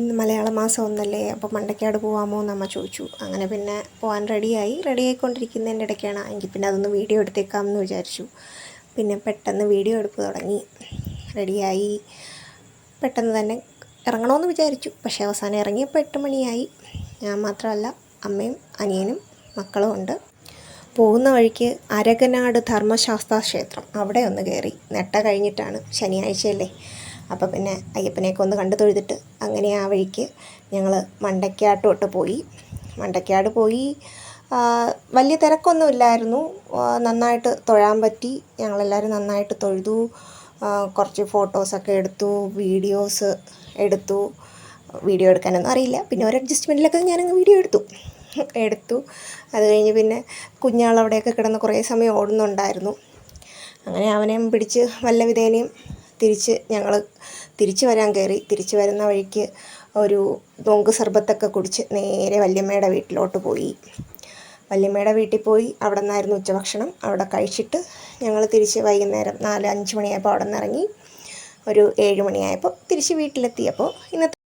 ഇന്ന് മലയാള മാസം ഒന്നല്ലേ, അപ്പോൾ മണ്ടയ്ക്കാട് പോകാമോ എന്ന് അമ്മ ചോദിച്ചു. അങ്ങനെ പിന്നെ പോകാൻ റെഡിയായിക്കൊണ്ടിരിക്കുന്നതിൻ്റെ ഇടയ്ക്കാണ് എങ്കിൽ പിന്നെ അതൊന്ന് വീഡിയോ എടുത്തേക്കാമെന്ന് വിചാരിച്ചു. പിന്നെ പെട്ടെന്ന് വീഡിയോ എടുപ്പ് തുടങ്ങി. റെഡിയായി പെട്ടെന്ന് തന്നെ ഇറങ്ങണമെന്ന് വിചാരിച്ചു. പക്ഷേ അവസാനം ഇറങ്ങിയപ്പോൾ 8 മണിയായി. ഞാൻ മാത്രമല്ല, അമ്മയും അനിയനും മക്കളും ഉണ്ട്. പോകുന്ന വഴിക്ക് അരകനാട് ധർമ്മശാസ്ത്ര ക്ഷേത്രം അവിടെ ഒന്ന് കയറി. നെട്ട കഴിഞ്ഞിട്ടാണ്, ശനിയാഴ്ചയല്ലേ. അപ്പോൾ പിന്നെ അയ്യപ്പനെയൊക്കെ ഒന്ന് കണ്ടു തൊഴുതിട്ട് അങ്ങനെ ആ വഴിക്ക് ഞങ്ങൾ മണ്ടയ്ക്കാട്ടോട്ട് പോയി. മണ്ടയ്ക്കാട് പോയി. വലിയ തിരക്കൊന്നുമില്ലായിരുന്നു. നന്നായിട്ട് തൊഴാൻ പറ്റി. ഞങ്ങളെല്ലാവരും നന്നായിട്ട് തൊഴുതു. കുറച്ച് ഫോട്ടോസൊക്കെ എടുത്തു, വീഡിയോസ് എടുത്തു. വീഡിയോ എടുക്കാനൊന്നും അറിയില്ല, പിന്നെ ഒരു അഡ്ജസ്റ്റ്മെൻറ്റിലൊക്കെ ഞാനങ്ങ് വീഡിയോ എടുത്തു. അത് കഴിഞ്ഞ് പിന്നെ കുഞ്ഞാളവിടെയൊക്കെ കിടന്ന് കുറേ സമയം ഓടുന്നുണ്ടായിരുന്നു. അങ്ങനെ അവനെയും പിടിച്ച് വല്ല വിധേനയും ഞങ്ങൾ തിരിച്ച് വരാൻ കയറി. തിരിച്ച് വരുന്ന വഴിക്ക് ഒരു നോങ്ക് സർബത്തൊക്കെ കുടിച്ച് നേരെ വല്യമ്മയുടെ വീട്ടിലോട്ട് പോയി. വല്യമ്മയുടെ വീട്ടിൽ പോയി അവിടെ നിന്നായിരുന്നു ഉച്ചഭക്ഷണം. അവിടെ കഴിച്ചിട്ട് ഞങ്ങൾ തിരിച്ച് വൈകുന്നേരം 4-5 മണിയായപ്പോൾ അവിടെ നിന്ന് ഇറങ്ങി. ഒരു 7 മണിയായപ്പോൾ തിരിച്ച് വീട്ടിലെത്തിയപ്പോൾ ഇന്നത്തെ